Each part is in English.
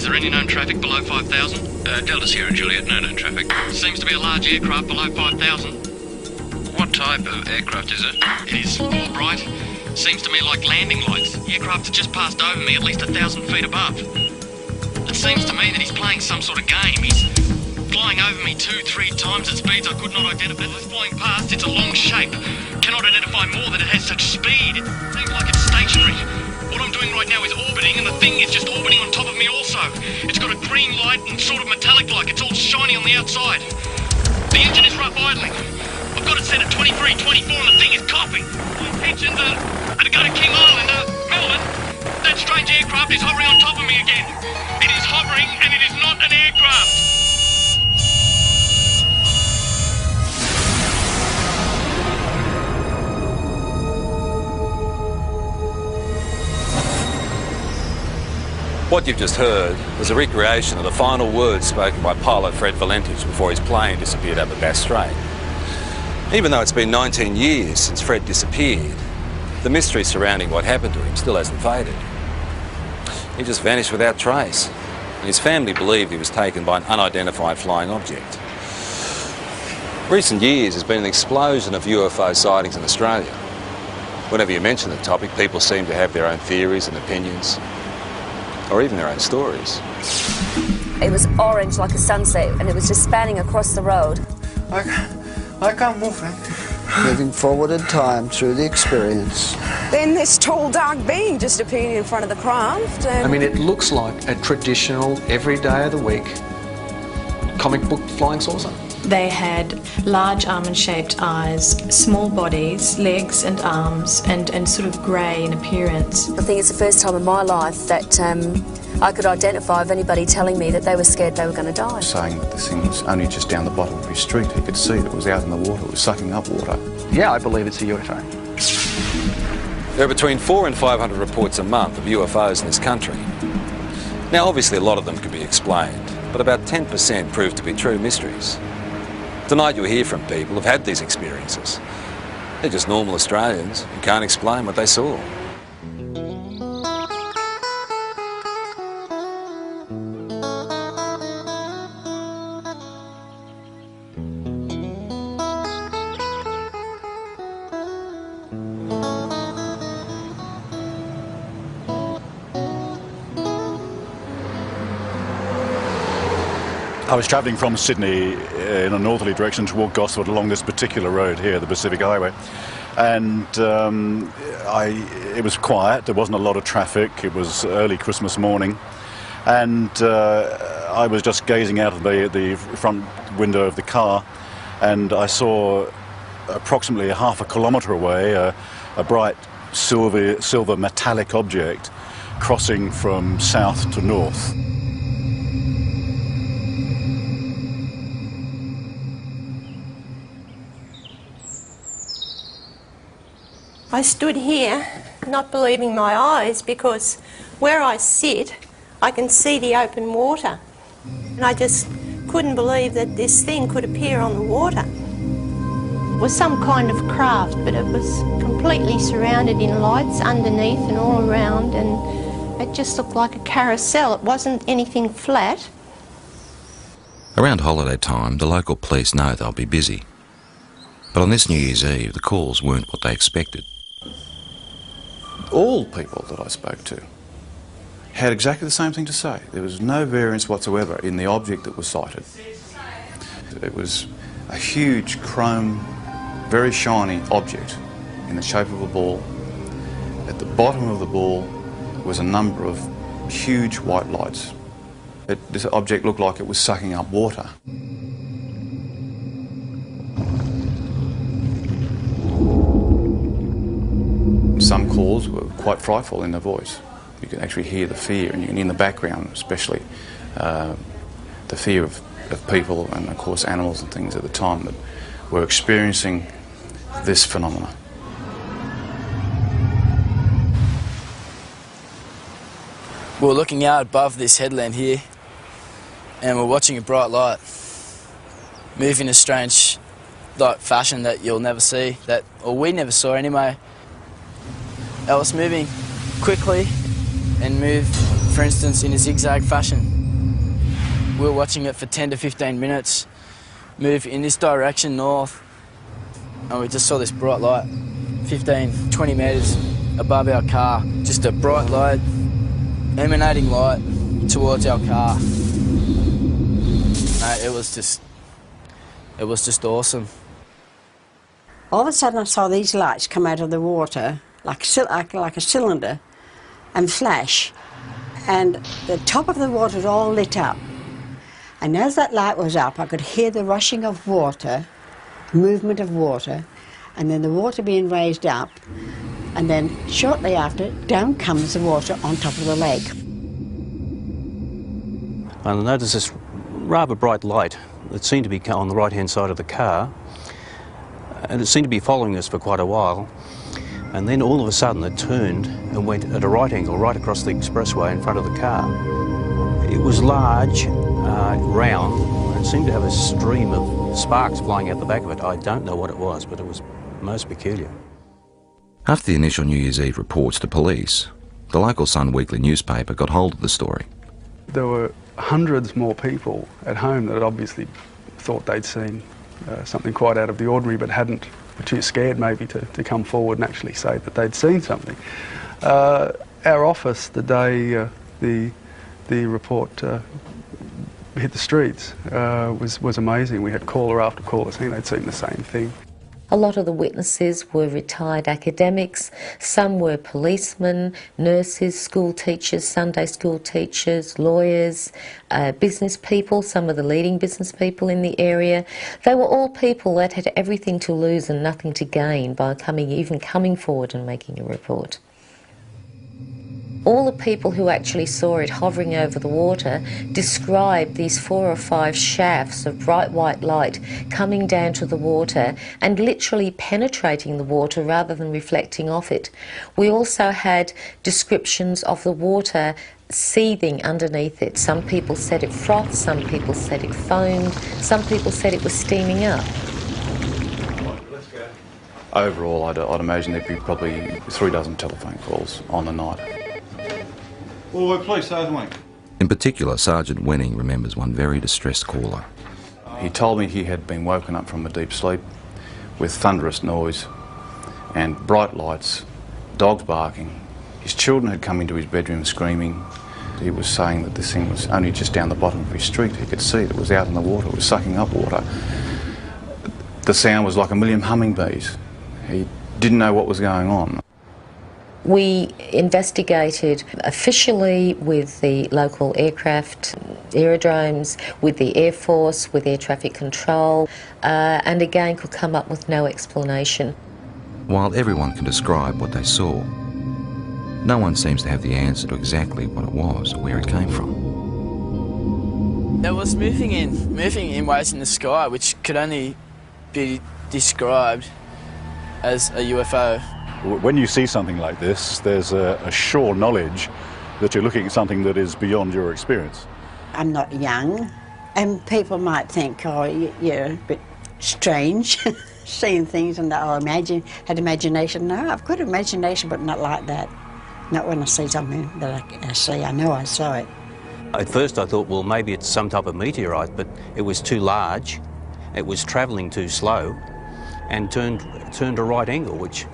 Is there any known traffic below 5,000? Delta Sierra Juliet, no known traffic. Seems to be a large aircraft below 5,000. What type of aircraft is it? It is all bright. Seems to me like landing lights. The aircraft has just passed over me at least 1,000 feet above. It seems to me that he's playing some sort of game. He's flying over me 2-3 times at speeds I could not identify. It's flying past, it's a long shape. Cannot identify more that it has such speed. It seems like it's stationary. What I'm doing right now is orbiting, and the thing is just orbiting on top of me also. It's got a green light and sort of metallic-like. It's all shiny on the outside. The engine is rough idling. I've got it set at 23, 24, and the thing is coughing. My intentions are to go to King Island, Melbourne. That strange aircraft is hovering on top of me again. It is hovering, and it is not an aircraft. What you've just heard was a recreation of the final words spoken by pilot Fred Valentich before his plane disappeared over Bass Strait. Even though it's been 19 years since Fred disappeared, the mystery surrounding what happened to him still hasn't faded. He just vanished without trace, and his family believed he was taken by an unidentified flying object. Recent years has been an explosion of UFO sightings in Australia. Whenever you mention the topic, people seem to have their own theories and opinions, or even their own stories. It was orange like a sunset, and it was just spanning across the road. I can't move it. Moving forward in time through the experience. Then this tall, dark being just appeared in front of the craft. I mean, it looks like a traditional, every day of the week, comic book flying saucer. They had large almond-shaped eyes, small bodies, legs and arms, and sort of grey in appearance. I think it's the first time in my life that I could identify of anybody telling me that they were scared they were going to die. Saying that this thing was only just down the bottom of his street. He could see it was out in the water, it was sucking up water. Yeah, I believe it's a UFO. There are between 400 and 500 reports a month of UFOs in this country. Now, obviously a lot of them can be explained, but about 10% prove to be true mysteries. Tonight you'll hear from people who've had these experiences. They're just normal Australians who can't explain what they saw. I was travelling from Sydney in a northerly direction toward Gosford along this particular road here, the Pacific Highway, and it was quiet. There wasn't a lot of traffic. It was early Christmas morning, and I was just gazing out of the front window of the car, and I saw approximately half a kilometre away a bright silver metallic object crossing from south to north. I stood here not believing my eyes, because where I sit I can see the open water, and I just couldn't believe that this thing could appear on the water. It was some kind of craft, but it was completely surrounded in lights underneath and all around, and it just looked like a carousel. It wasn't anything flat. Around holiday time, the local police know they'll be busy. But on this New Year's Eve, the calls weren't what they expected. All people that I spoke to had exactly the same thing to say. There was no variance whatsoever in the object that was sighted. It was a huge chrome, very shiny object in the shape of a ball. At the bottom of the ball was a number of huge white lights. This object looked like it was sucking up water. Some calls were quite frightful in their voice. You could actually hear the fear, and in the background especially, the fear of people and of course animals and things at the time that were experiencing this phenomena. We're looking out above this headland here, and we're watching a bright light move in a strange fashion that you'll never see, or we never saw anyway. It was moving quickly and move, for instance, in a zigzag fashion. We were watching it for 10 to 15 minutes, move in this direction north, and we just saw this bright light 15, 20 metres above our car. Just a bright light, emanating light towards our car. It was just awesome. All of a sudden I saw these lights come out of the water like a cylinder and flash, and the top of the water was all lit up. And as that light was up, I could hear the rushing of water, movement of water, and then the water being raised up, and then shortly after, down comes the water on top of the lake. I noticed this rather bright light that seemed to be on the right-hand side of the car, and it seemed to be following us for quite a while. And then all of a sudden it turned and went at a right angle right across the expressway in front of the car. It was large, round, and it seemed to have a stream of sparks flying out the back of it. I don't know what it was, but it was most peculiar. After the initial New Year's Eve reports to police, the local Sun Weekly newspaper got hold of the story. There were hundreds more people at home that had obviously thought they'd seen something quite out of the ordinary, but were too scared maybe to come forward and actually say that they'd seen something. Our office, the day the report hit the streets, was amazing. We had caller after caller saying they'd seen the same thing. A lot of the witnesses were retired academics, some were policemen, nurses, school teachers, Sunday school teachers, lawyers, business people, some of the leading business people in the area. They were all people that had everything to lose and nothing to gain by even coming forward and making a report. All the people who actually saw it hovering over the water described these 4 or 5 shafts of bright white light coming down to the water and literally penetrating the water rather than reflecting off it. We also had descriptions of the water seething underneath it. Some people said it frothed, some people said it foamed, some people said it was steaming up. Overall, I'd imagine there'd be probably 3 dozen telephone calls on the night. Well, we're police, aren't we? In particular, Sergeant Wenning remembers one very distressed caller. He told me he had been woken up from a deep sleep with thunderous noise and bright lights, dogs barking. His children had come into his bedroom screaming. He was saying that this thing was only just down the bottom of his street. He could see it was out in the water, it was sucking up water. The sound was like a million hummingbees. He didn't know what was going on. We investigated officially with the local aircraft, aerodromes, with the Air Force, with air traffic control, and again could come up with no explanation. While everyone can describe what they saw, no one seems to have the answer to exactly what it was or where it came from. It was moving in ways in the sky which could only be described as a UFO. When you see something like this, there's a sure knowledge that you're looking at something that is beyond your experience. I'm not young, and people might think, oh, you're a bit strange, seeing things and that, or had imagination. No, I've got imagination, but not like that. Not when I see something that I see, I know I saw it. At first I thought, well, maybe it's some type of meteorite, but it was too large, it was travelling too slow, and turned a right angle, which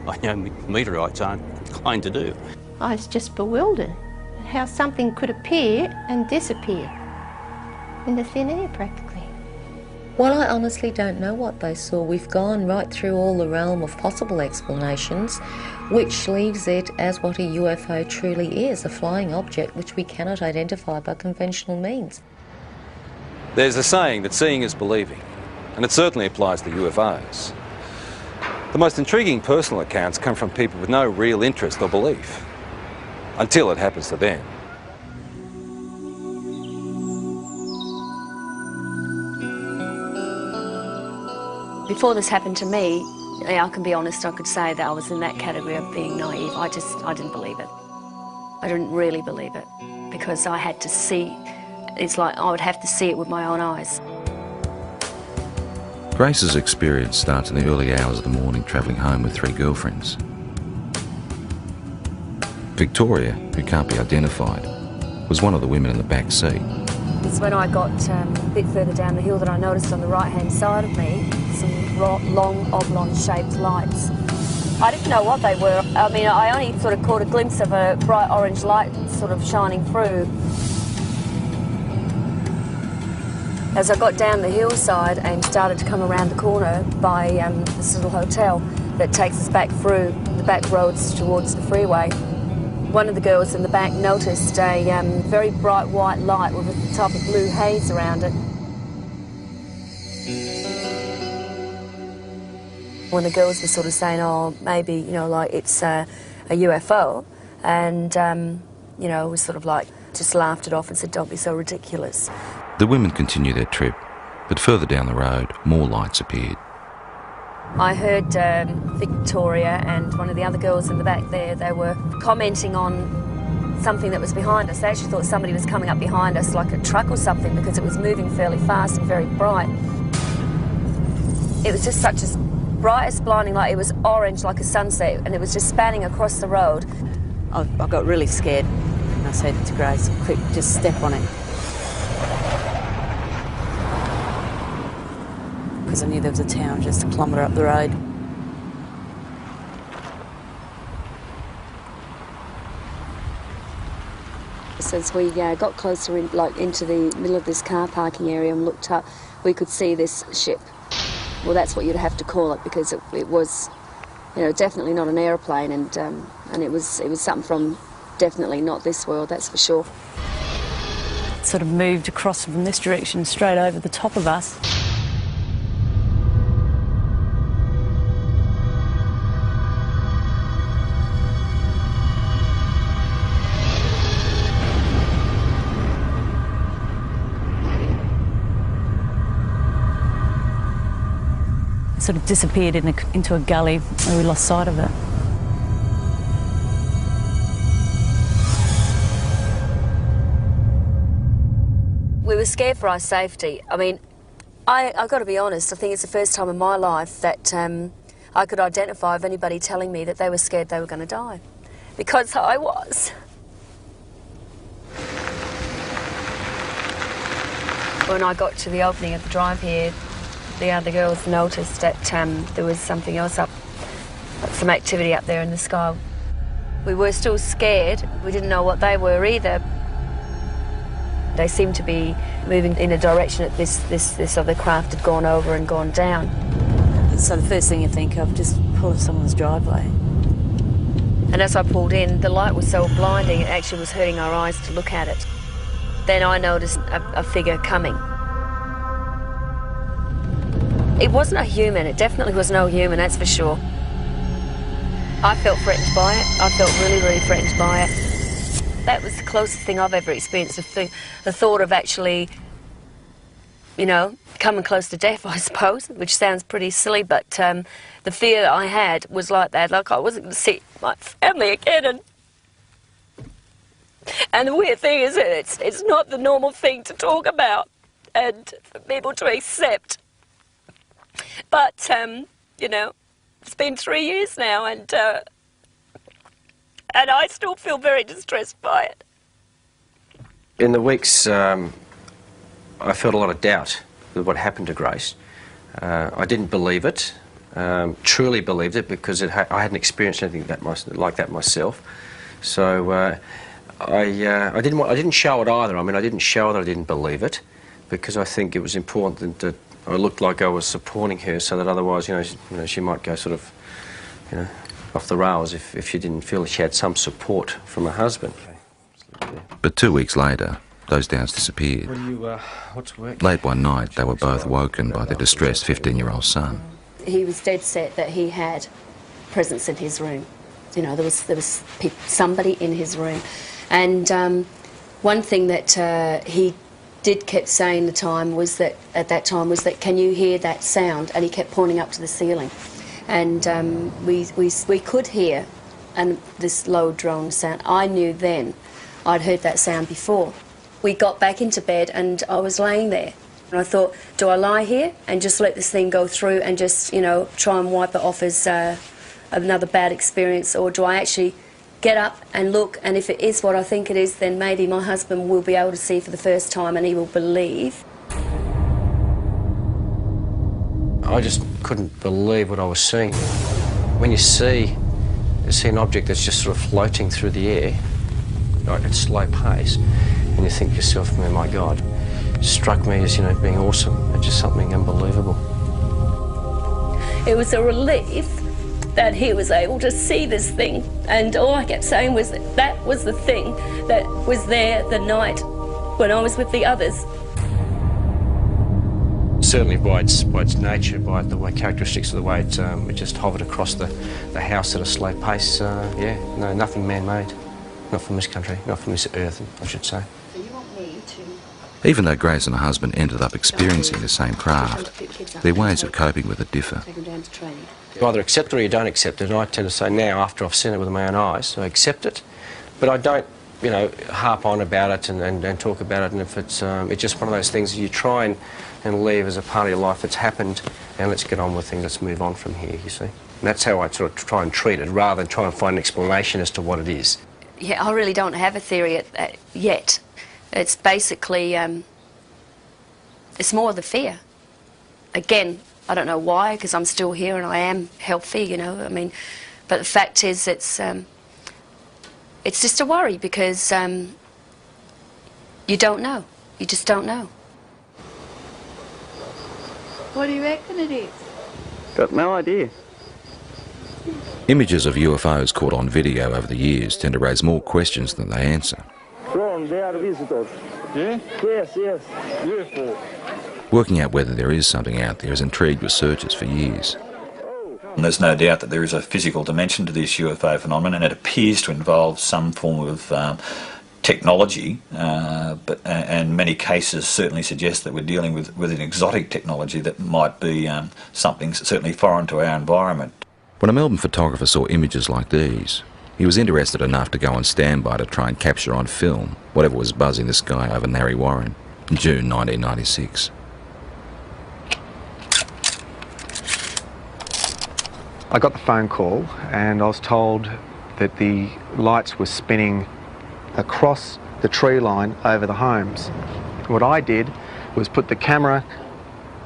I know meteorites aren't inclined to do. I was just bewildered how something could appear and disappear in the thin air practically. Well, I honestly don't know what they saw. We've gone right through all the realm of possible explanations, which leaves it as what a UFO truly is, a flying object which we cannot identify by conventional means. There's a saying that seeing is believing, and it certainly applies to UFOs. The most intriguing personal accounts come from people with no real interest or belief, until it happens to them. Before this happened to me, I can be honest, I could say that I was in that category of being naive. I didn't believe it. I didn't really believe it, because I had to see, it's like I would have to see it with my own eyes. Grace's experience starts in the early hours of the morning travelling home with 3 girlfriends. Victoria, who can't be identified, was one of the women in the back seat. It's when I got a bit further down the hill that I noticed on the right-hand side of me some long oblong-shaped lights. I didn't know what they were. I mean, I only sort of caught a glimpse of a bright orange light sort of shining through. As I got down the hillside and started to come around the corner by this little hotel that takes us back through the back roads towards the freeway, one of the girls in the back noticed a very bright white light with a type of blue haze around it. When the girls were sort of saying, oh, maybe, you know, like it's a UFO, and, you know, we sort of like just laughed it off and said, don't be so ridiculous. The women continued their trip, but further down the road, more lights appeared. I heard Victoria and one of the other girls in the back there, they were commenting on something that was behind us. They actually thought somebody was coming up behind us, like a truck or something, because it was moving fairly fast and very bright. It was just such a bright as blinding light. It was orange like a sunset, and it was just spanning across the road. I got really scared, and I said to Grace, quick, just step on it. Because I knew there was a town just a kilometre up the road. So as we got closer into the middle of this car parking area and looked up, we could see this ship. Well, that's what you'd have to call it, because it was, you know, definitely not an aeroplane, and it was something from definitely not this world, that's for sure. It sort of moved across from this direction straight over the top of us. Sort of disappeared into a gully where we lost sight of it. We were scared for our safety. I mean, I've got to be honest, I think it's the first time in my life that I could identify of anybody telling me that they were scared they were going to die. Because I was. When I got to the opening of the drive here, the other girls noticed that there was something else up, some activity up there in the sky. We were still scared. We didn't know what they were either. They seemed to be moving in a direction that this other craft had gone over and gone down. So the first thing you think of, just pull in someone's driveway. And as I pulled in, the light was so blinding, it actually was hurting our eyes to look at it. Then I noticed a figure coming. It wasn't a human, it definitely was no human, that's for sure. I felt threatened by it, I felt really, really threatened by it. That was the closest thing I've ever experienced, the thought of actually, you know, coming close to death, I suppose, which sounds pretty silly, but the fear I had was like that, like I wasn't going to see my family again. And the weird thing is that it's not the normal thing to talk about and for people to accept. But, you know, it's been 3 years now, and I still feel very distressed by it. In the weeks, I felt a lot of doubt with what happened to Grace. I didn't believe it, truly believed it, because I hadn't experienced anything like that myself. So I didn't show it either. I mean, I didn't show that I didn't believe it, because I think it was important that I looked like I was supporting her, so that otherwise, you know, she might go sort of, you know, off the rails if she didn't feel she had some support from her husband. But 2 weeks later, those doubts disappeared. What's work? Late one night, they were both woken by their distressed 15-year-old son. He was dead set that he had presence in his room. You know, there was somebody in his room. And one thing that he kept saying at that time was that, can you hear that sound? And he kept pointing up to the ceiling. And we could hear this low drone sound. I knew then I'd heard that sound before. We got back into bed and I was laying there. And I thought, do I lie here and just let this thing go through and just, you know, try and wipe it off as another bad experience, or do I actually get up and look, and if it is what I think it is, then maybe my husband will be able to see for the first time and he will believe. I just couldn't believe what I was seeing. When you see an object that's just sort of floating through the air, like at slow pace, and you think to yourself, oh my God, it struck me as, you know, being awesome. It's just something unbelievable. It was a relief that he was able to see this thing, and all I kept saying was that was the thing that was there the night when I was with the others. Certainly by its nature, by the way, characteristics of the way it just hovered across the house at a slow pace, yeah, no, nothing man-made. Not from this country, not from this earth, I should say. So you want me to... Even though Grace and her husband ended up experiencing the same craft, their ways of coping with it differ. Take them down to training. You either accept it or you don't accept it, and I tend to say now, after I've seen it with my own eyes, I accept it, but I don't, you know, harp on about it and talk about it, and if it's just one of those things you try and leave as a part of your life that's happened, and let's get on with things, let's move on from here, you see. And that's how I sort of try and treat it, rather than try and find an explanation as to what it is. Yeah, I really don't have a theory yet. It's basically, it's more the fear. Again, I don't know why, because I'm still here and I am healthy, you know, I mean, but the fact is it's just a worry because you don't know. You just don't know. What do you reckon it is? Got no idea. Images of UFOs caught on video over the years tend to raise more questions than they answer. Ron, they are visitors. Yeah? Yes, yes. UFO. Working out whether there is something out there has intrigued researchers for years. And there's no doubt that there is a physical dimension to this UFO phenomenon, and it appears to involve some form of technology, and many cases certainly suggest that we're dealing with an exotic technology that might be something certainly foreign to our environment. When a Melbourne photographer saw images like these, he was interested enough to go on standby to try and capture on film whatever was buzzing the sky over Narre Warren in June 1996. I got the phone call and I was told that the lights were spinning across the tree line over the homes. What I did was put the camera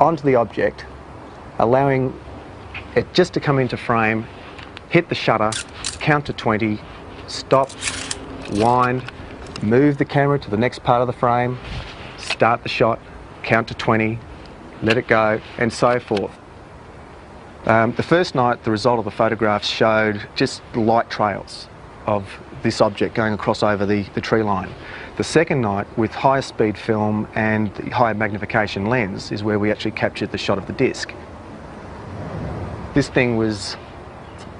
onto the object, allowing it just to come into frame, hit the shutter, count to 20, stop, wind, move the camera to the next part of the frame, start the shot, count to 20, let it go, and so forth. The first night, the result of the photographs showed just light trails of this object going across over the tree line. The second night, with higher speed film and the higher magnification lens, is where we actually captured the shot of the disc. This thing was,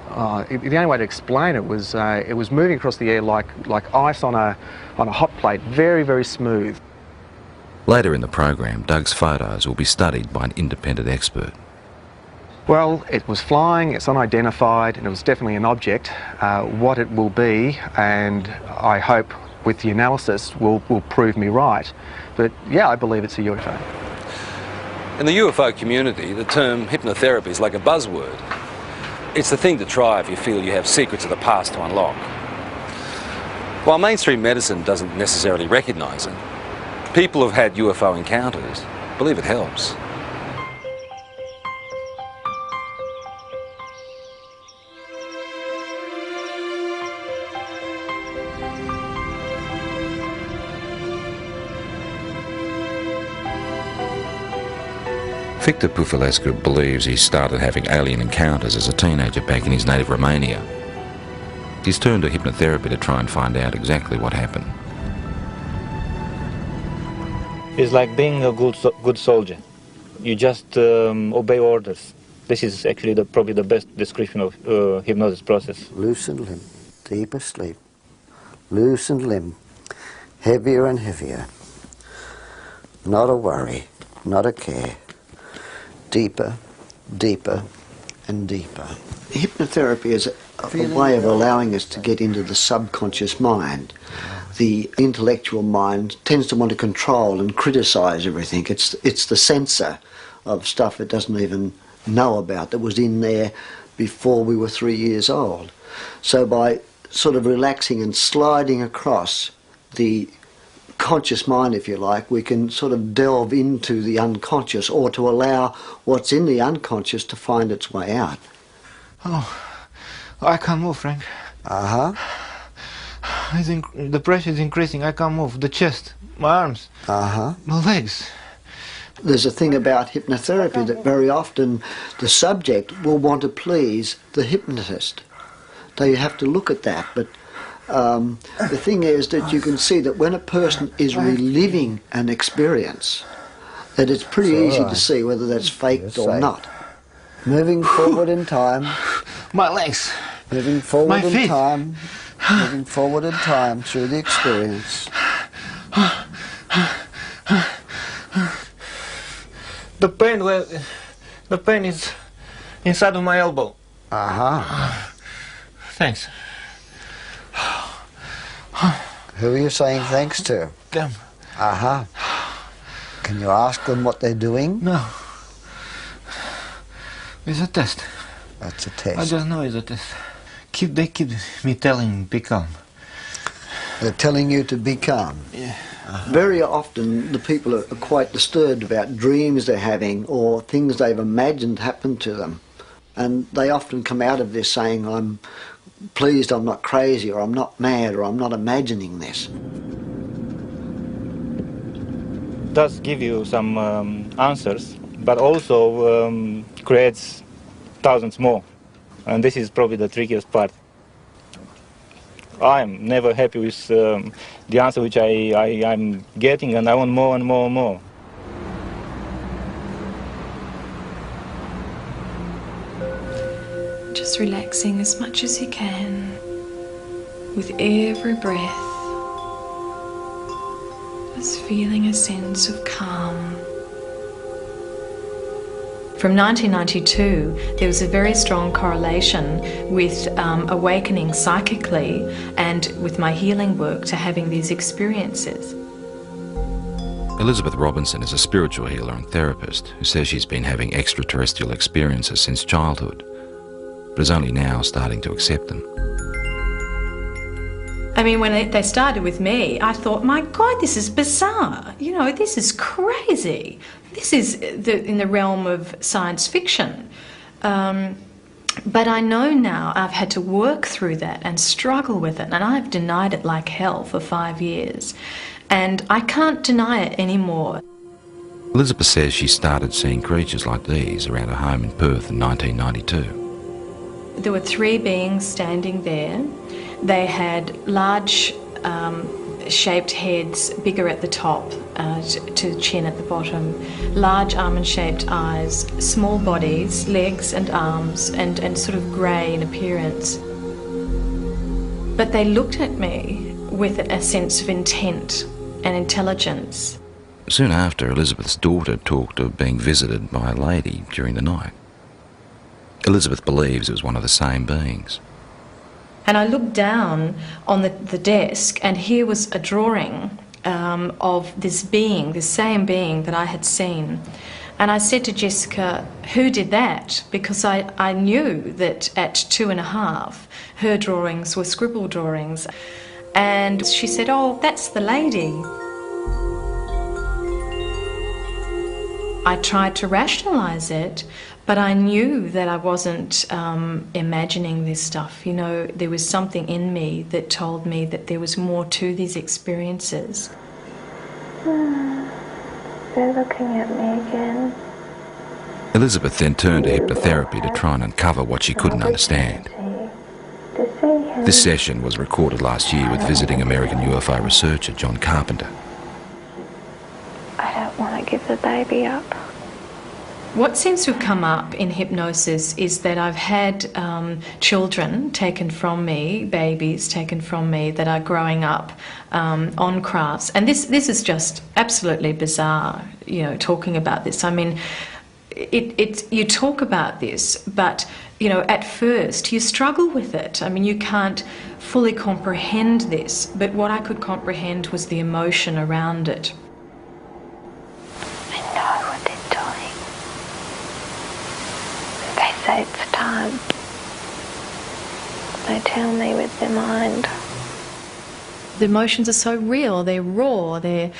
the only way to explain it was moving across the air like ice on a hot plate, very, very smooth. Later in the program, Doug's photos will be studied by an independent expert. Well, it was flying, it's unidentified, and it was definitely an object. What it will be, and I hope with the analysis will prove me right. But yeah, I believe it's a UFO. In the UFO community, the term hypnotherapy is like a buzzword. It's the thing to try if you feel you have secrets of the past to unlock. While mainstream medicine doesn't necessarily recognise it, people who've had UFO encounters believe it helps. Victor Pufulescu believes he started having alien encounters as a teenager back in his native Romania. He's turned to hypnotherapy to try and find out exactly what happened. It's like being a good soldier. You just obey orders. This is actually probably the best description of hypnosis process. Loosened limb, deeper sleep. Loosened limb, heavier and heavier. Not a worry, not a care. Deeper, deeper, and deeper. Hypnotherapy is a way of allowing us to get into the subconscious mind. The intellectual mind tends to want to control and criticise everything. It's the censor of stuff it doesn't even know about that was in there before we were 3 years old. So by sort of relaxing and sliding across the conscious mind, if you like, we can sort of delve into the unconscious, or to allow what's in the unconscious to find its way out. Oh, I can't move, Frank. Uh-huh. The pressure is increasing. I can't move. The chest, my arms, my legs. There's a thing about hypnotherapy that very often the subject will want to please the hypnotist. So you have to look at that. But the thing is that you can see that when a person is reliving an experience, that it's pretty easy to see whether that's faked or not. Moving forward in time. My legs. Moving forward My feet. in time. Moving forward in time through the experience. The pain is inside of my elbow. Thanks. Who are you saying thanks to? Them. Can you ask them what they're doing? No. It's a test. That's a test. I just know it's a test. They keep me telling be calm. They're telling you to be calm? Yeah. Very often the people are quite disturbed about dreams they're having or things they've imagined happen to them. And they often come out of this saying, I'm pleased I'm not crazy, or I'm not mad, or I'm not imagining this. It does give you some answers, but also creates thousands more. And this is probably the trickiest part. I'm never happy with the answer which I'm getting, and I want more and more and more. Just relaxing as much as you can with every breath. Just feeling a sense of calm. From 1992, there was a very strong correlation with awakening psychically and with my healing work to having these experiences. Elizabeth Robinson is a spiritual healer and therapist who says she's been having extraterrestrial experiences since childhood, but is only now starting to accept them. I mean, when they started with me, I thought, my God, this is bizarre. You know, this is crazy. This is in the realm of science fiction. But I know now I've had to work through that and struggle with it, and I've denied it like hell for 5 years. And I can't deny it anymore. Elizabeth says she started seeing creatures like these around her home in Perth in 1992. There were 3 beings standing there. They had large shaped heads, bigger at the top to the chin at the bottom, large almond-shaped eyes, small bodies, legs and arms, and sort of grey in appearance. But they looked at me with a sense of intent and intelligence. Soon after, Elizabeth's daughter talked of being visited by a lady during the night. Elizabeth believes it was one of the same beings. And I looked down on the desk, and here was a drawing of this being, this same being that I had seen. And I said to Jessica, who did that? Because I knew that at 2.5, her drawings were scribble drawings. And she said, oh, that's the lady. I tried to rationalise it, but I knew that I wasn't imagining this stuff. You know, there was something in me that told me that there was more to these experiences. They're looking at me again. Elizabeth then turned to hypnotherapy to try and uncover what she couldn't understand. This session was recorded last year with visiting American UFO researcher John Carpenter. I don't want to give the baby up. What seems to have come up in hypnosis is that I've had children taken from me, babies taken from me that are growing up on crafts. And this is just absolutely bizarre, you know, talking about this. I mean, you talk about this, but, you know, at first you struggle with it. I mean, you can't fully comprehend this, but what I could comprehend was the emotion around it. They say it's time. They tell me with their mind. The emotions are so real, they're raw, they're,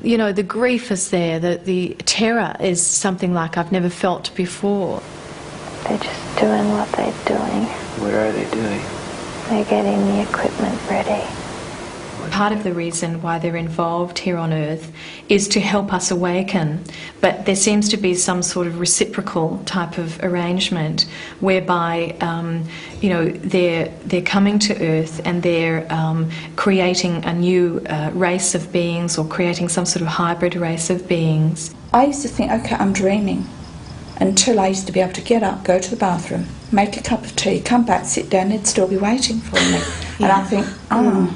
you know, the grief is there, the terror is something like I've never felt before. They're just doing what they're doing. What are they doing? They're getting the equipment ready. Part of the reason why they're involved here on Earth is to help us awaken, but there seems to be some sort of reciprocal type of arrangement whereby you know, they're coming to Earth and they're creating a new race of beings, or creating some sort of hybrid race of beings. I used to think, okay, I'm dreaming, until I used to be able to get up, go to the bathroom, make a cup of tea, come back, sit down, they'd still be waiting for me. And I think, oh.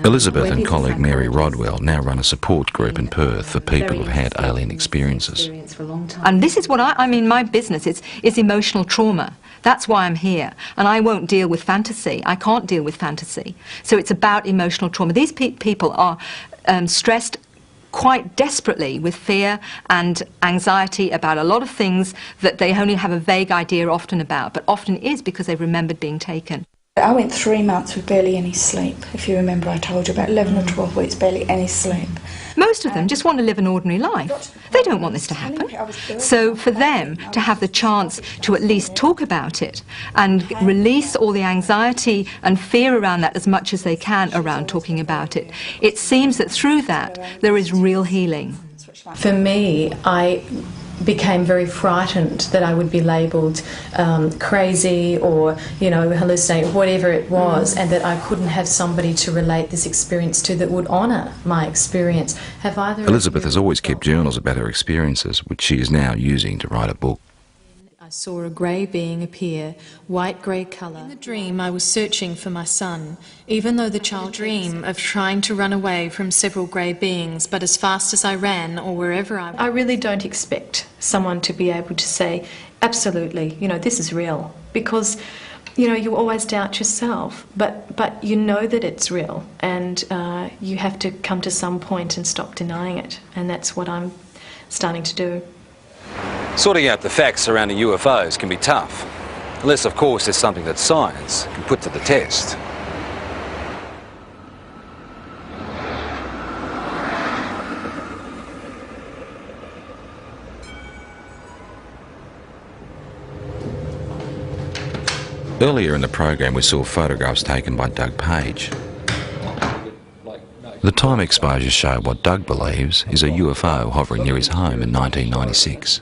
Elizabeth and colleague Mary Rodwell now run a support group in Perth for people who've had alien experiences. And this is what I mean, my business is emotional trauma. That's why I'm here. And I won't deal with fantasy. I can't deal with fantasy. So it's about emotional trauma. These people are stressed quite desperately with fear and anxiety about a lot of things that they only have a vague idea often about, but often is because they've remembered being taken. I went 3 months with barely any sleep. If you remember, I told you about 11 or 12 weeks, barely any sleep. Most of them just want to live an ordinary life. They don't want this to happen. So for them to have the chance to at least talk about it and release all the anxiety and fear around that as much as they can around talking about it, it seems that through that there is real healing. For me, I became very frightened that I would be labelled crazy or, you know, hallucinating, whatever it was, and that I couldn't have somebody to relate this experience to that would honour my experience. Have either Elizabeth has always kept journals about her experiences, which she is now using to write a book. I saw a grey being appear, white-grey colour. In the dream, I was searching for my son, even though the child dream of trying to run away from several grey beings, but as fast as I ran or wherever I really don't expect someone to be able to say, absolutely, you know, this is real, because, you know, you always doubt yourself, but you know that it's real, and you have to come to some point and stop denying it, and that's what I'm starting to do. Sorting out the facts surrounding UFOs can be tough, unless of course there's something that science can put to the test. Earlier in the program we saw photographs taken by Doug Page. The time exposures show what Doug believes is a UFO hovering near his home in 1996.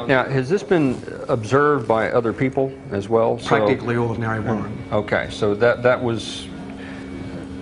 Now, has this been observed by other people as well? Practically all of Narre Warren. Okay, so that was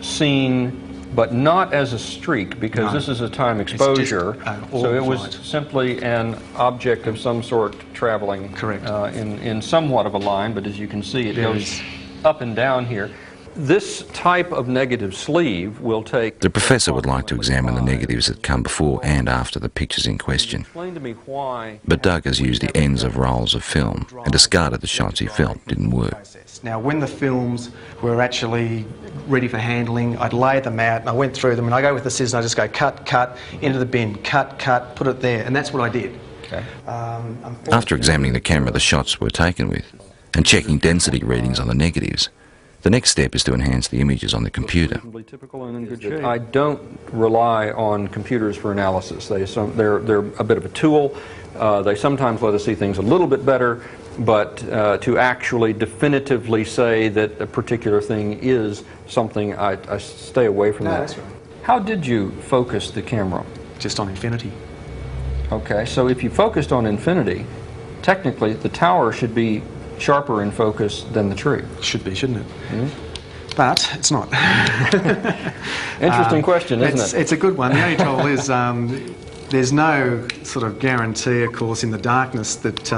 seen, but not as a streak, because this is a time exposure. So it was simply an object of some sort traveling. Correct. In somewhat of a line, but as you can see, it goes up and down here. This type of negative sleeve will take... The professor would like to examine the negatives that come before and after the pictures in question. Explain to me why... But Doug has used the ends of rolls of film and discarded the shots he felt didn't work. Now, when the films were actually ready for handling, I'd lay them out and I went through them, and I go with the scissors and I just go cut, cut, into the bin, cut, cut, put it there, and that's what I did. Okay. After examining the camera the shots were taken with and checking density readings on the negatives, the next step is to enhance the images on the computer. I don't rely on computers for analysis. They're a bit of a tool. They sometimes let us see things a little bit better, but to actually definitively say that a particular thing is something, I stay away from that. That's right. How did you focus the camera? Just on infinity. Okay, so if you focused on infinity, technically the tower should be sharper in focus than the tree. Should be, shouldn't it? But it's not. Interesting question, isn't it? It's a good one. The only trouble is there's no sort of guarantee, of course, in the darkness that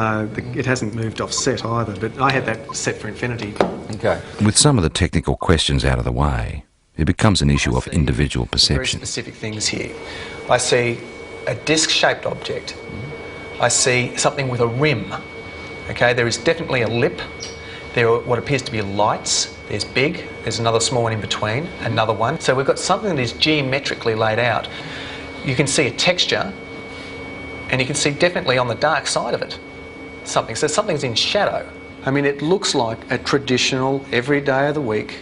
it hasn't moved off set either, but I had that set for infinity. Okay. With some of the technical questions out of the way, it becomes an issue of individual perception. Very specific things here. I see a disc-shaped object. I see something with a rim. Okay, there is definitely a lip. There are what appears to be lights. There's big, there's another small one in between, another one. So we've got something that is geometrically laid out. You can see a texture, and you can see definitely on the dark side of it something. So something's in shadow. I mean, it looks like a traditional, every day of the week,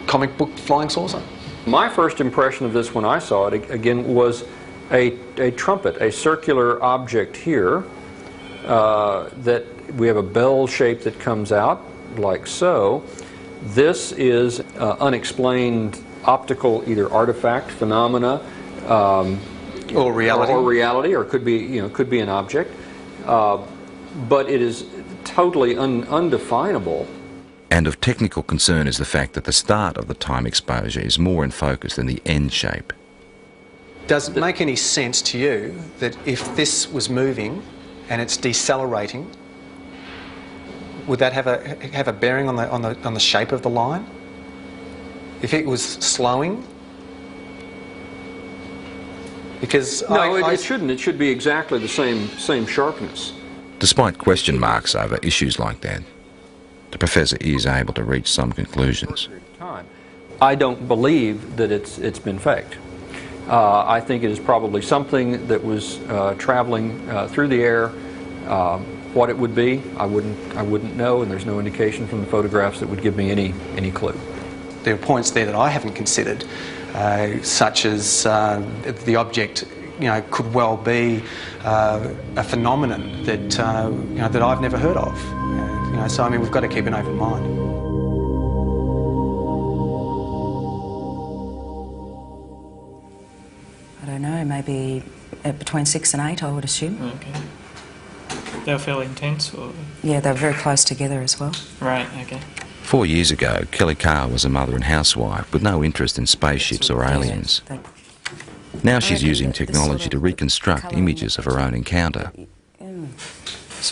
comic book flying saucer. My first impression of this when I saw it, again, was a trumpet, a circular object here that we have a bell shape that comes out like so. This is unexplained optical either artifact, phenomena, or reality, or could be, could be an object, but it is totally undefinable. And of technical concern is the fact that the start of the time exposure is more in focus than the end shape. Does it make any sense to you that if this was moving and it's decelerating, would that have a bearing on the shape of the line? If it was slowing? Because no, it shouldn't. It should be exactly the same sharpness. Despite question marks over issues like that, the professor is able to reach some conclusions. I don't believe that it's been faked. I think it is probably something that was traveling through the air. What it would be, I wouldn't know, and there's no indication from the photographs that would give me any clue. There are points there that I haven't considered, such as the object, could well be a phenomenon that that I've never heard of. So I mean, we've got to keep an open mind. I don't know, maybe between 6 and 8, I would assume. Okay. They were fairly intense, or? Yeah, they were very close together as well. Right, okay. 4 years ago, Kelly Carr was a mother and housewife with no interest in spaceships or aliens. Now she's using technology to reconstruct images of her own encounter.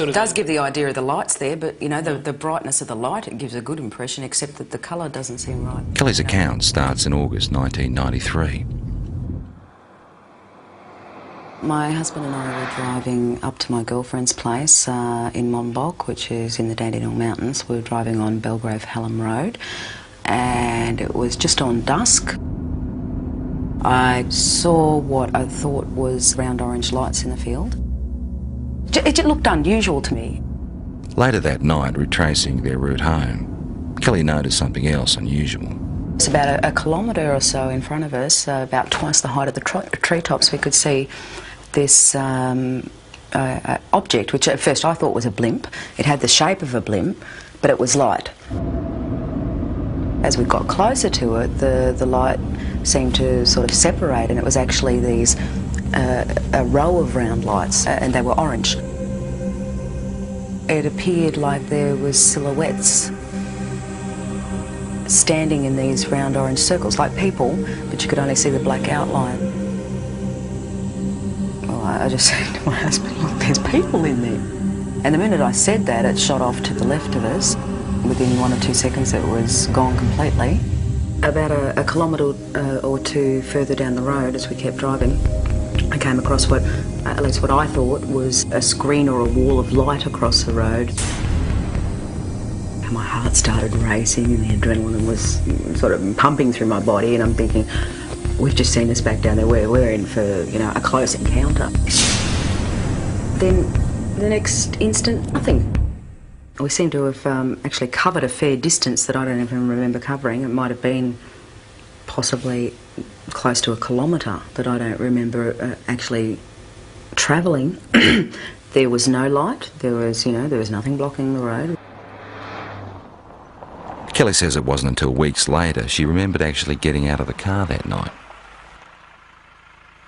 It does give the idea of the lights there, but the brightness of the light, it gives a good impression, except that the colour doesn't seem right. Kelly's account starts in August 1993. My husband and I were driving up to my girlfriend's place in Monbulk, which is in the Dandenong Mountains. We were driving on Belgrave Hallam Road, and it was just on dusk. I saw what I thought was round orange lights in the field. It looked unusual to me. Later that night, retracing their route home, Kelly noticed something else unusual. It's about a kilometre or so in front of us, about twice the height of the treetops. We could see this object, which at first I thought was a blimp. It had the shape of a blimp, but it was light. As we got closer to it, the light seemed to sort of separate, and it was actually these a row of round lights, and they were orange. It appeared like there was silhouettes standing in these round orange circles, like people, but you could only see the black outline. Well, I just said to my husband, look, there's people in there. And the minute I said that, it shot off to the left of us. Within 1 or 2 seconds, it was gone completely. About a kilometre or two further down the road, as we kept driving, I came across at least what I thought was a screen or a wall of light across the road. And my heart started racing and the adrenaline was sort of pumping through my body, and I'm thinking, we've just seen us back down there, we're in for, a close encounter. Then the next instant, nothing. We seem to have actually covered a fair distance that I don't even remember covering. It might have been possibly close to a kilometre that I don't remember actually travelling. There was no light. There was nothing blocking the road. Kelly says it wasn't until weeks later she remembered actually getting out of the car that night.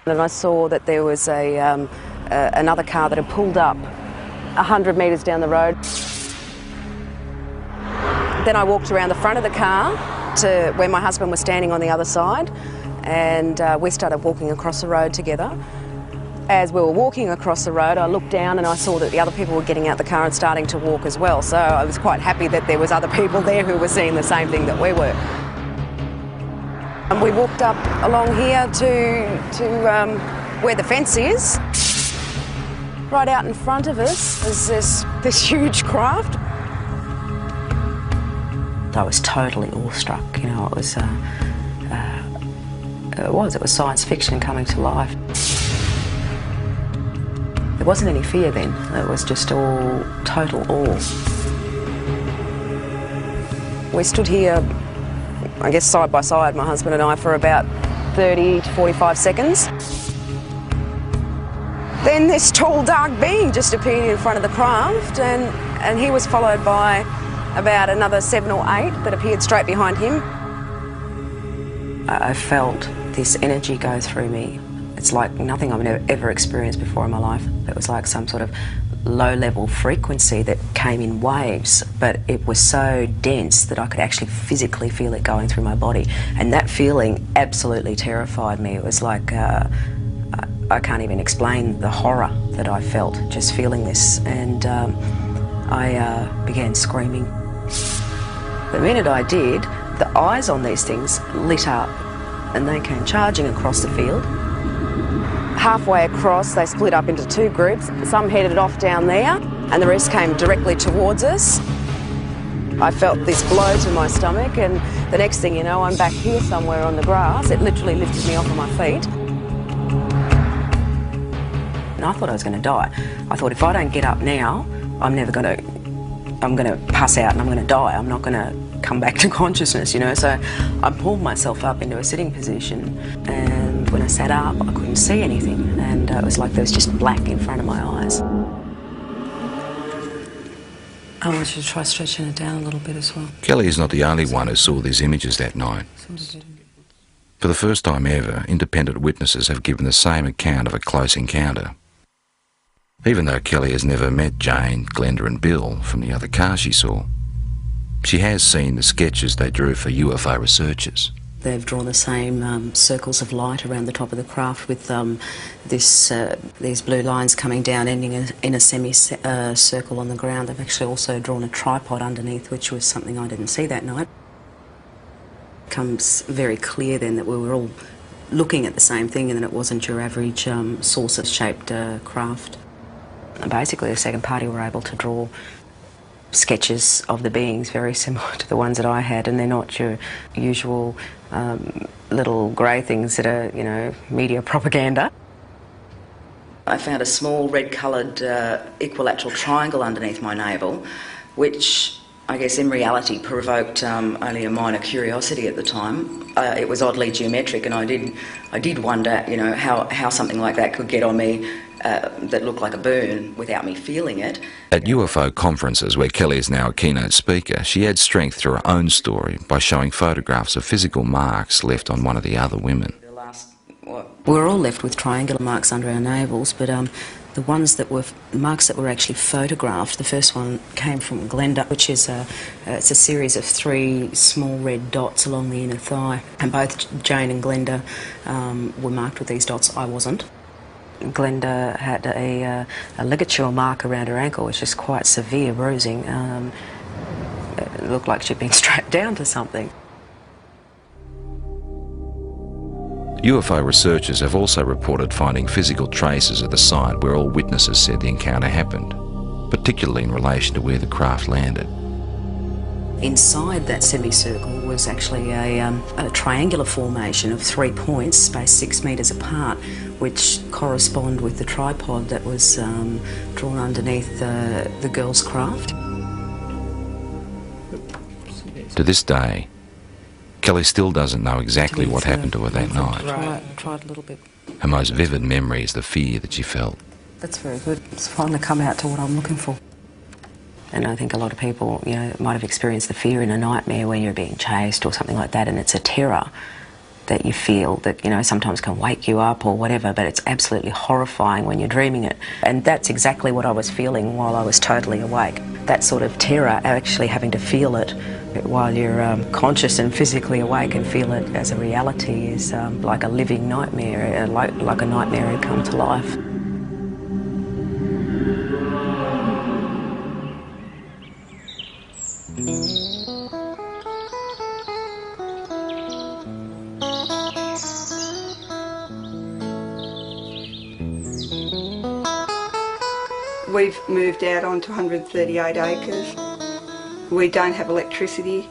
And I saw that there was another car that had pulled up 100 metres down the road. Then I walked around the front of the car to where my husband was standing on the other side, and we started walking across the road together. As we were walking across the road, I looked down and I saw that the other people were getting out the car and starting to walk as well. So I was quite happy that there was other people there who were seeing the same thing that we were. And we walked up along here to where the fence is. Right out in front of us is this huge craft. I was totally awestruck, it was science fiction coming to life. There wasn't any fear then, it was just all total awe. We stood here, I guess side by side, my husband and I, for about 30 to 45 seconds. Then this tall, dark being just appeared in front of the craft, and he was followed by about another 7 or 8 that appeared straight behind him. I felt this energy go through me. It's like nothing I've ever experienced before in my life. It was like some sort of low-level frequency that came in waves, but it was so dense that I could actually physically feel it going through my body. And that feeling absolutely terrified me. It was like, I can't even explain the horror that I felt just feeling this. And I began screaming. The minute I did, the eyes on these things lit up and they came charging across the field. Halfway across, they split up into 2 groups. Some headed off down there and the rest came directly towards us. I felt this blow to my stomach, and the next thing you know, I'm back here somewhere on the grass. It literally lifted me off of my feet. And I thought I was going to die. I thought if I don't get up now, I'm going to pass out and I'm going to die. I'm not going to come back to consciousness, you know. So I pulled myself up into a sitting position, and when I sat up, I couldn't see anything, and it was like there was just black in front of my eyes. I want you to try stretching it down a little bit as well. Kelly is not the only one who saw these images that night. For the first time ever, independent witnesses have given the same account of a close encounter. Even though Kelly has never met Jane, Glenda and Bill from the other car she saw, she has seen the sketches they drew for UFO researchers. They've drawn the same circles of light around the top of the craft with these blue lines coming down, ending in a semicircle on the ground. They've actually also drawn a tripod underneath, which was something I didn't see that night. It becomes very clear then that we were all looking at the same thing and that it wasn't your average saucer-shaped craft. And basically, the second party were able to draw sketches of the beings very similar to the ones that I had, and they're not your usual little grey things that are, you know, media propaganda. I found a small red-coloured equilateral triangle underneath my navel, which I guess in reality provoked only a minor curiosity at the time. It was oddly geometric, and I did wonder, you know, how something like that could get on me that looked like a burn without me feeling it. At UFO conferences, where Kelly is now a keynote speaker, she adds strength to her own story by showing photographs of physical marks left on one of the other women. We were all left with triangular marks under our navels, but the ones that were marks that were actually photographed, the first one came from Glenda, which is it's a series of 3 small red dots along the inner thigh, and both Jane and Glenda were marked with these dots. I wasn't. Glenda had a ligature mark around her ankle, which is quite severe bruising. It looked like she'd been strapped down to something. UFO researchers have also reported finding physical traces at the site where all witnesses said the encounter happened, particularly in relation to where the craft landed. Inside that semicircle was actually a triangular formation of 3 points spaced 6 metres apart, which correspond with the tripod that was drawn underneath the girl's craft. To this day, Kelly still doesn't know exactly what happened to her that night. Tried a little bit. Her most vivid memory is the fear that she felt. That's very good. It's finally come out to what I'm looking for. And I think a lot of people, you know, might have experienced the fear in a nightmare when you're being chased or something like that, and it's a terror that you feel that, you know, sometimes can wake you up or whatever, but it's absolutely horrifying when you're dreaming it. And that's exactly what I was feeling while I was totally awake. That sort of terror, actually having to feel it while you're conscious and physically awake and feel it as a reality, is like a living nightmare, like a nightmare had come to life. We've moved out onto 138 acres. We don't have electricity.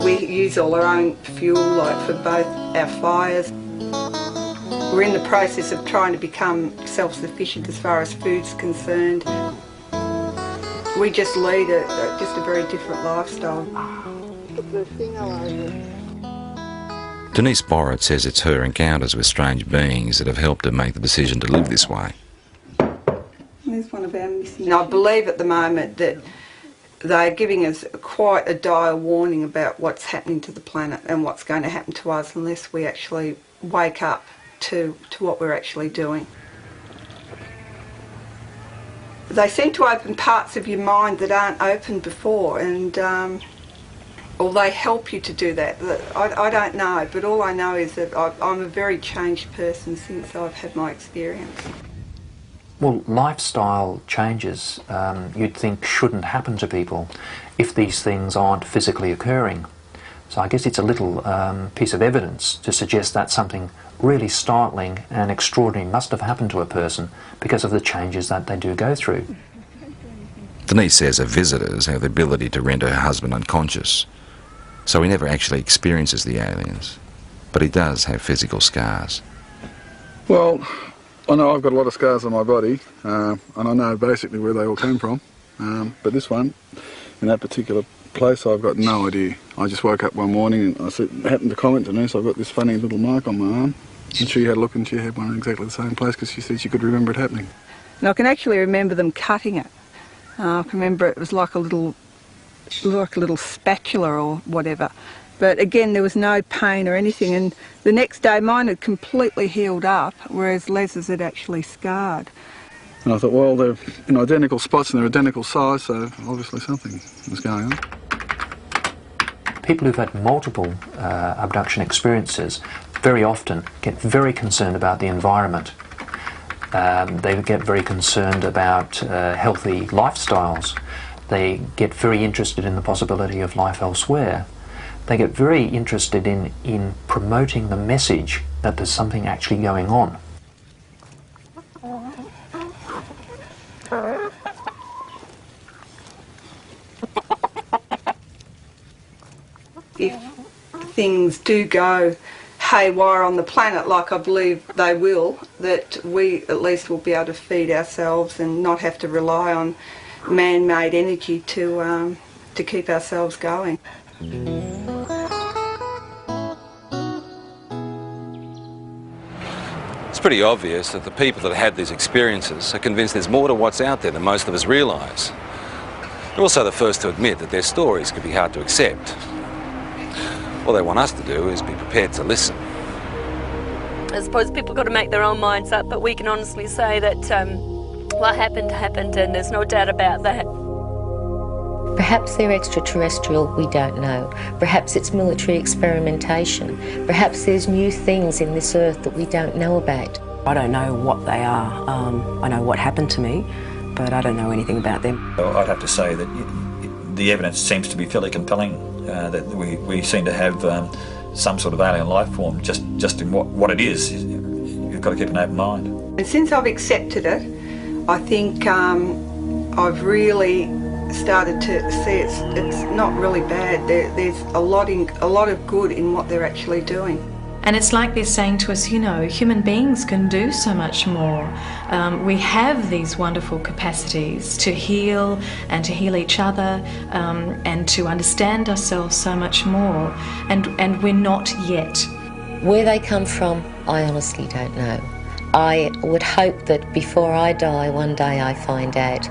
We use all our own fuel, like for both our fires. We're in the process of trying to become self-sufficient as far as food's concerned. We just lead just a very different lifestyle. the thing over. Denise Borrett says it's her encounters with strange beings that have helped her make the decision to live this way. There's one of our missing. I believe at the moment that they're giving us quite a dire warning about what's happening to the planet and what's going to happen to us unless we actually wake up to what we're actually doing. They seem to open parts of your mind that aren't opened before, and or they help you to do that. I don't know, but all I know is that I'm a very changed person since I've had my experience. Well, lifestyle changes you'd think shouldn't happen to people if these things aren't physically occurring. So I guess it's a little piece of evidence to suggest that something really startling and extraordinary must have happened to a person because of the changes that they do go through. Denise says her visitors have the ability to render her husband unconscious, so he never actually experiences the aliens, but he does have physical scars. Well, I know I've got a lot of scars on my body, and I know basically where they all came from, but this one, in that particular place, I've got no idea. I just woke up one morning and I happened to comment to Denise, I've got this funny little mark on my arm, and she had a look and she had one in exactly the same place because she said she could remember it happening. And I can actually remember them cutting it. I can remember it was like a little spatula or whatever. But again, there was no pain or anything, and the next day mine had completely healed up, whereas Les's had actually scarred. And I thought, well, they're in identical spots and they're identical size, so obviously something was going on. People who've had multiple abduction experiences very often get very concerned about the environment. They get very concerned about healthy lifestyles. They get very interested in the possibility of life elsewhere. They get very interested in promoting the message that there's something actually going on. If things do go haywire on the planet, like I believe they will, that we at least will be able to feed ourselves and not have to rely on man-made energy to keep ourselves going. It's pretty obvious that the people that had these experiences are convinced there's more to what's out there than most of us realise. They're also the first to admit that their stories can be hard to accept. All they want us to do is be prepared to listen. I suppose people got to make their own minds up, but we can honestly say that what happened, happened, and there's no doubt about that. Perhaps they're extraterrestrial, we don't know. Perhaps it's military experimentation. Perhaps there's new things in this earth that we don't know about. I don't know what they are. I know what happened to me, but I don't know anything about them. I'd have to say that the evidence seems to be fairly compelling, that we seem to have some sort of alien life form, just in what it is. You've got to keep an open mind. And since I've accepted it, I think I've really started to see it's not really bad. There's a lot of good in what they're actually doing. And it's like they're saying to us, you know, human beings can do so much more. We have these wonderful capacities to heal and to heal each other and to understand ourselves so much more. And we're not yet. Where they come from, I honestly don't know. I would hope that before I die, one day I find out.